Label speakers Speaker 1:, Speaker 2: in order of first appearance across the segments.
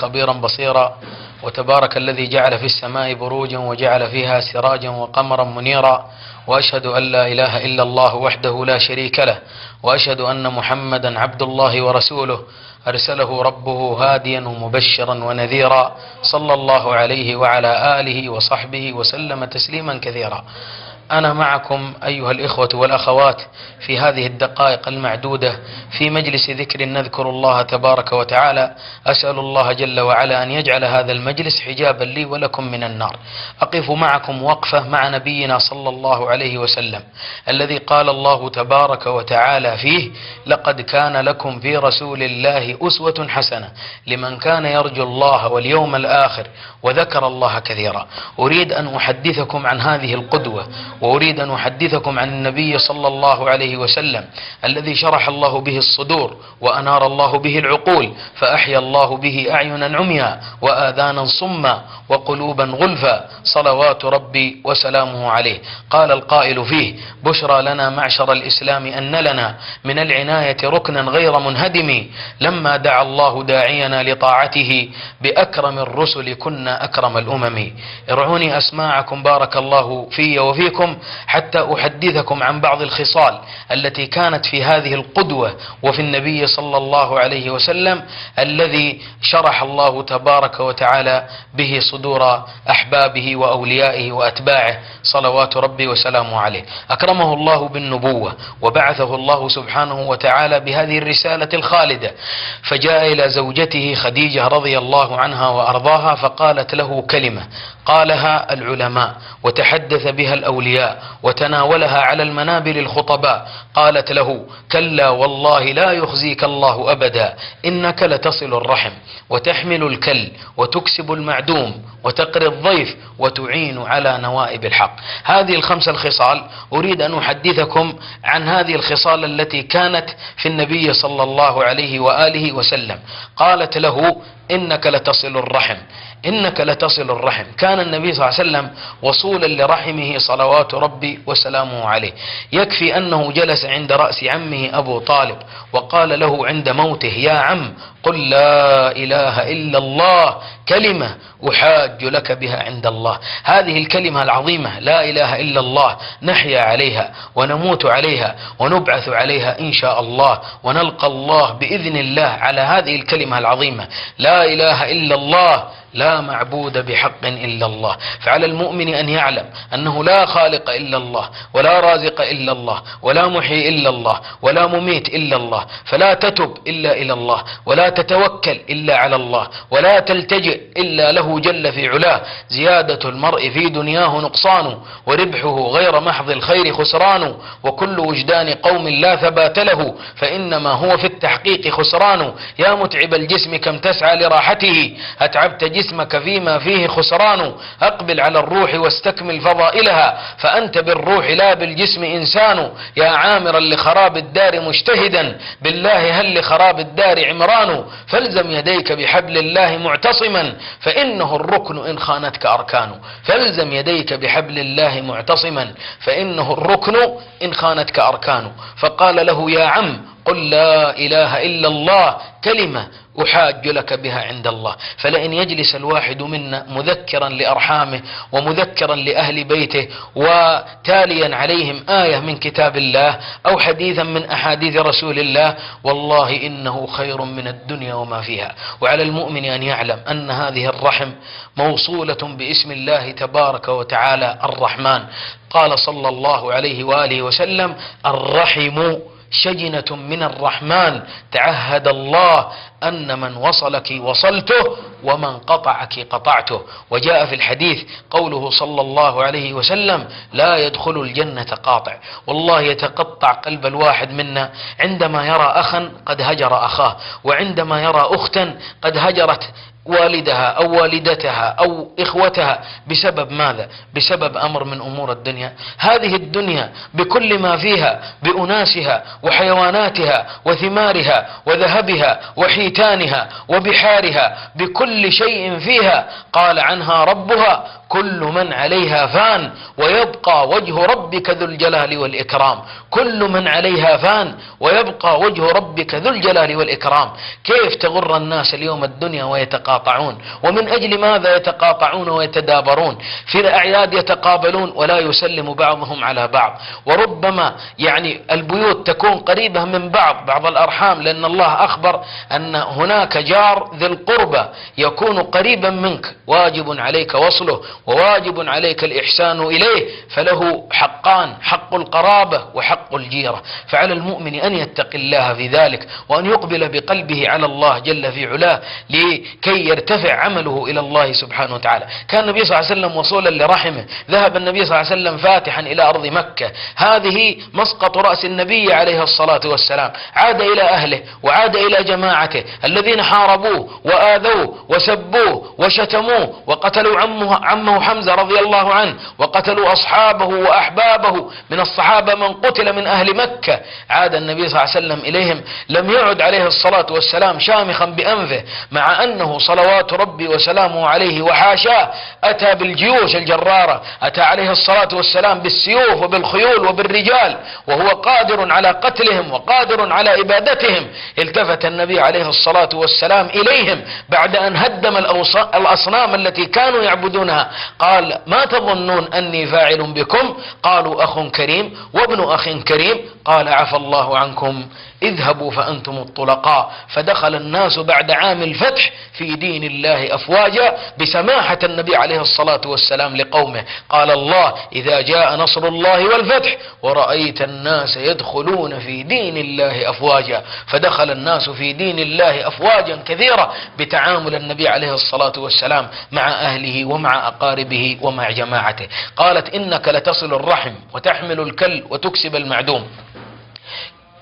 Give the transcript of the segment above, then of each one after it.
Speaker 1: خبيرا بصيرا. وتبارك الذي جعل في السماء بروجا وجعل فيها سراجا وقمرا منيرا. وأشهد أن لا إله إلا الله وحده لا شريك له، وأشهد أن محمدا عبد الله ورسوله أرسله ربه هاديا ومبشرا ونذيرا، صلى الله عليه وعلى آله وصحبه وسلم تسليما كثيرا. أنا معكم أيها الإخوة والأخوات في هذه الدقائق المعدودة في مجلس ذكر نذكر الله تبارك وتعالى. أسأل الله جل وعلا أن يجعل هذا المجلس حجابا لي ولكم من النار. أقف معكم وقفة مع نبينا صلى الله عليه وسلم الذي قال الله تبارك وتعالى فيه: لقد كان لكم في رسول الله أسوة حسنة لمن كان يرجو الله واليوم الآخر وذكر الله كثيرا. أريد أن أحدثكم عن هذه القدوة، وأريد أن أحدثكم عن النبي صلى الله عليه وسلم الذي شرح الله به الصدور وأنار الله به العقول، فأحيا الله به أعينا عميا وآذانا صما وقلوبا غلفا، صلوات ربي وسلامه عليه. قال القائل فيه: بشرى لنا معشر الإسلام أن لنا من العناية ركنا غير منهدم، لما دعا الله داعينا لطاعته بأكرم الرسل كنا أكرم الأمم. ارعوني أسماعكم بارك الله في وفيكم حتى أحدثكم عن بعض الخصال التي كانت في هذه القدوة وفي النبي صلى الله عليه وسلم الذي شرح الله تبارك وتعالى به صدور أحبابه وأوليائه وأتباعه، صلوات ربي وسلامه عليه. أكرمه الله بالنبوة وبعثه الله سبحانه وتعالى بهذه الرسالة الخالدة، فجاء إلى زوجته خديجة رضي الله عنها وأرضاها فقالت له كلمة قالها العلماء وتحدث بها الأولياء وتناولها على المنابر الخطباء. قالت له: كلا والله لا يخزيك الله أبدا، إنك لتصل الرحم وتحمل الكل وتكسب المعدوم وتقري الضيف وتعين على نوائب الحق. هذه الخمس الخصال أريد أن أحدثكم عن هذه الخصال التي كانت في النبي صلى الله عليه وآله وسلم. قالت له: إنك لتصل الرحم، إنك لتصل الرحم. كان النبي صلى الله عليه وسلم وصولا لرحمه صلوات ربي وسلامه عليه. يكفي أنه جلس عند رأس عمه أبو طالب وقال له عند موته: يا عم قل لا إله إلا الله كلمة أحاج لك بها عند الله. هذه الكلمة العظيمة لا إله إلا الله نحيا عليها ونموت عليها ونبعث عليها إن شاء الله، ونلقى الله بإذن الله على هذه الكلمة العظيمة لا إله إلا الله، لا معبود بحق إلا الله. فعلى المؤمن أن يعلم أنه لا خالق إلا الله، ولا رازق إلا الله، ولا محيي إلا الله، ولا مميت إلا الله، فلا تتب إلا إلى الله، ولا تتوكل إلا على الله، ولا تلتجئ إلا له جل في علاه. زيادة المرء في دنياه نقصان، وربحه غير محض الخير خسران، وكل وجدان قوم لا ثبات له، فإنما هو في التحقيق خسران. يا متعب الجسم كم تسعى لراحته، أتعبت جسمك فيما فيه خسران. أقبل على الروح واستكمل فضائلها، فأنت بالروح لا بالجسم إنسان. يا عامرا لخراب الدار مجتهدا، بالله هل لخراب الدار عمران. فالزم يديك بحبل الله معتصما، فإنه الركن إن خانتك أركان. فالزم يديك بحبل الله معتصما، فإنه الركن إن خانتك أركان. فقال له: يا عم قل لا إله إلا الله كلمة أحاج لك بها عند الله. فلئن يجلس الواحد منا مذكرا لأرحامه ومذكرا لأهل بيته وتاليا عليهم آية من كتاب الله أو حديثا من أحاديث رسول الله، والله إنه خير من الدنيا وما فيها. وعلى المؤمن أن يعلم أن هذه الرحم موصولة باسم الله تبارك وتعالى الرحمن. قال صلى الله عليه وآله وسلم: الرحم شجنة من الرحمن، تعهد الله أن من وصلك وصلته ومن قطعك قطعته. وجاء في الحديث قوله صلى الله عليه وسلم: لا يدخل الجنة قاطع. والله يتقطع قلب الواحد منا عندما يرى أخا قد هجر أخاه، وعندما يرى أختا قد هجرت والدها أو والدتها أو إخوتها. بسبب ماذا؟ بسبب أمر من أمور الدنيا. هذه الدنيا بكل ما فيها، بأناسها وحيواناتها وثمارها وذهبها وحيتانها وبحارها، بكل شيء فيها قال عنها ربها: كل من عليها فان ويبقى وجه ربك ذو الجلال والإكرام. كل من عليها فان ويبقى وجه ربك ذو الجلال والإكرام. كيف تغر الناس اليوم الدنيا ويتقاطعون؟ ومن أجل ماذا يتقاطعون ويتدابرون؟ في الأعياد يتقابلون ولا يسلم بعضهم على بعض، وربما يعني البيوت تكون قريبة من بعض الأرحام، لأن الله أخبر أن هناك جار ذي القربى يكون قريبا منك، واجب عليك وصله وواجب عليك الإحسان إليه، فله حقان: حق القرابة وحق الجيرة. فعلى المؤمن أن يتقي الله في ذلك، وأن يقبل بقلبه على الله جل في علاه لكي يرتفع عمله إلى الله سبحانه وتعالى. كان النبي صلى الله عليه وسلم وصولا لرحمه، ذهب النبي صلى الله عليه وسلم فاتحا إلى أرض مكة، هذه مسقط رأس النبي عليه الصلاة والسلام، عاد إلى أهله وعاد إلى جماعته الذين حاربوه وآذوه وسبوه وشتموه وقتلوا عمه حمزة رضي الله عنه، وقتلوا أصحابه وأحبابه من الصحابة من قتل من أهل مكة. عاد النبي صلى الله عليه وسلم إليهم، لم يعد عليه الصلاة والسلام شامخا بأنفه، مع أنه صلوات ربي وسلامه عليه وحاشاه أتى بالجيوش الجرارة، أتى عليه الصلاة والسلام بالسيوف وبالخيول وبالرجال، وهو قادر على قتلهم وقادر على إبادتهم. التفت النبي عليه الصلاة والسلام إليهم بعد أن هدم الأصنام التي كانوا يعبدونها، قال: ما تظنون أني فاعل بكم؟ قالوا: أخ كريم وابن أخ كريم. قال: عفى الله عنكم، اذهبوا فأنتم الطلقاء. فدخل الناس بعد عام الفتح في دين الله أفواجا بسماحة النبي عليه الصلاة والسلام لقومه. قال الله: إذا جاء نصر الله والفتح ورأيت الناس يدخلون في دين الله أفواجا. فدخل الناس في دين الله أفواجا كثيرا بتعامل النبي عليه الصلاة والسلام مع أهله ومع أقاربه ومع جماعته. قالت: إنك لتصل الرحم وتحمل الكل وتكسب المعدوم.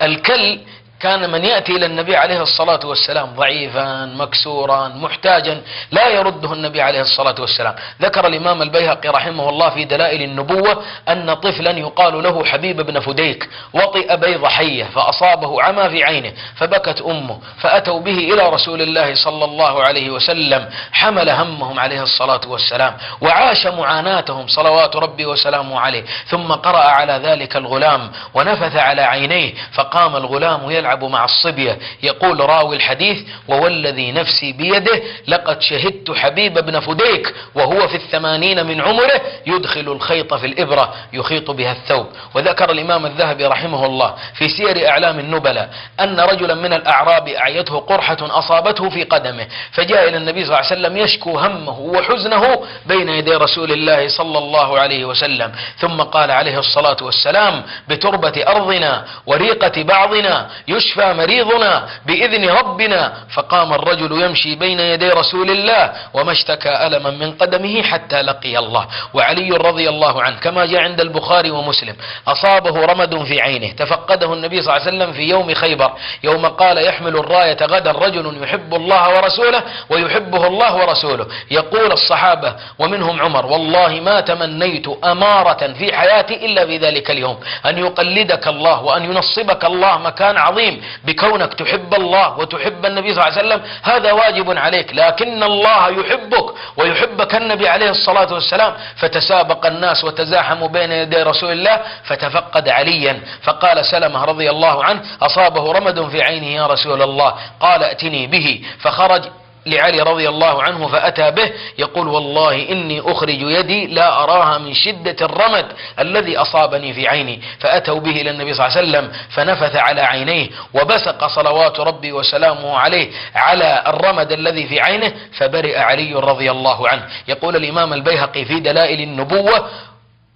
Speaker 1: الكل كان من يأتي إلى النبي عليه الصلاة والسلام ضعيفا مكسورا محتاجا لا يرده النبي عليه الصلاة والسلام. ذكر الإمام البيهقي رحمه الله في دلائل النبوة أن طفلا يقال له حبيب بن فديك وطئ بيض حية فأصابه عمى في عينه، فبكت أمه، فأتوا به إلى رسول الله صلى الله عليه وسلم، حمل همهم عليه الصلاة والسلام وعاش معاناتهم صلوات ربي وسلامه عليه، ثم قرأ على ذلك الغلام ونفث على عينيه، فقام الغلام يلعب مع الصبية. يقول راوي الحديث: ووالذي نفسي بيده لقد شهدت حبيب بن فديك وهو في 80 من عمره يدخل الخيط في الإبرة يخيط بها الثوب. وذكر الإمام الذهبي رحمه الله في سير أعلام النبلاء أن رجلا من الأعراب أعيته قرحة أصابته في قدمه، فجاء إلى النبي صلى الله عليه وسلم يشكو همه وحزنه بين يدي رسول الله صلى الله عليه وسلم، ثم قال عليه الصلاة والسلام: بتربة أرضنا وريقة بعضنا يشفى مريضنا بإذن ربنا. فقام الرجل يمشي بين يدي رسول الله وما اشتكى ألما من قدمه حتى لقي الله. وعلي رضي الله عنه كما جاء عند البخاري ومسلم أصابه رمد في عينه، تفقده النبي صلى الله عليه وسلم في يوم خيبر، يوم قال: يحمل الراية غدا رجل يحب الله ورسوله ويحبه الله ورسوله. يقول الصحابة ومنهم عمر: والله ما تمنيت أمارة في حياتي إلا في ذلك اليوم، أن يقلدك الله وأن ينصبك الله مكان عظيم بكونك تحب الله وتحب النبي صلى الله عليه وسلم، هذا واجب عليك، لكن الله يحبك ويحبك النبي عليه الصلاة والسلام. فتسابق الناس وتزاحموا بين يدي رسول الله، فتفقد عليا، فقال سلمة رضي الله عنه: أصابه رمد في عينه يا رسول الله. قال: ائتني به. فخرج لعلي رضي الله عنه فأتى به، يقول: والله إني أخرج يدي لا أراها من شدة الرمد الذي أصابني في عيني. فأتوا به إلى النبي صلى الله عليه وسلم فنفث على عينيه وبسق صلوات ربي وسلامه عليه على الرمد الذي في عينه، فبرئ علي رضي الله عنه. يقول الإمام البيهقي في دلائل النبوة: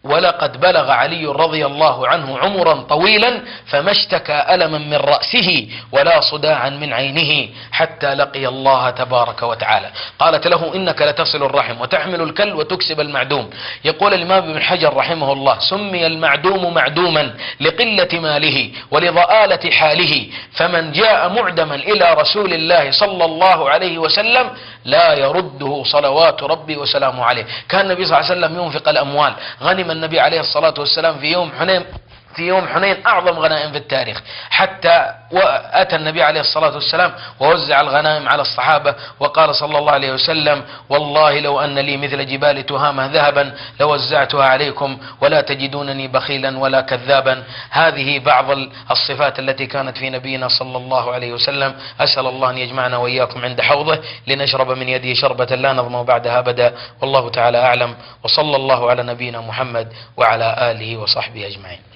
Speaker 1: ولقد بلغ علي رضي الله عنه عمرا طويلا فما اشتكى ألما من رأسه ولا صداعا من عينه حتى لقي الله تبارك وتعالى. قالت له: إنك لتصل الرحم وتحمل الكل وتكسب المعدوم. يقول الإمام ابن حجر رحمه الله: سمي المعدوم معدوما لقلة ماله ولضآلة حاله، فمن جاء معدما إلى رسول الله صلى الله عليه وسلم لا يرده صلوات ربي وسلامه عليه. كان النبي صلى الله عليه وسلم ينفق الأموال. غنم النبي عليه الصلاة والسلام في يوم حنين في يوم حنين أعظم غنائم في التاريخ، حتى وأتى النبي عليه الصلاة والسلام ووزع الغنائم على الصحابة، وقال صلى الله عليه وسلم: والله لو أن لي مثل جبال تهامة ذهبا لوزعتها عليكم ولا تجدونني بخيلا ولا كذابا. هذه بعض الصفات التي كانت في نبينا صلى الله عليه وسلم. أسأل الله أن يجمعنا وإياكم عند حوضه لنشرب من يده شربة لا نظمأ بعدها أبدا، والله تعالى أعلم، وصلى الله على نبينا محمد وعلى آله وصحبه أجمعين.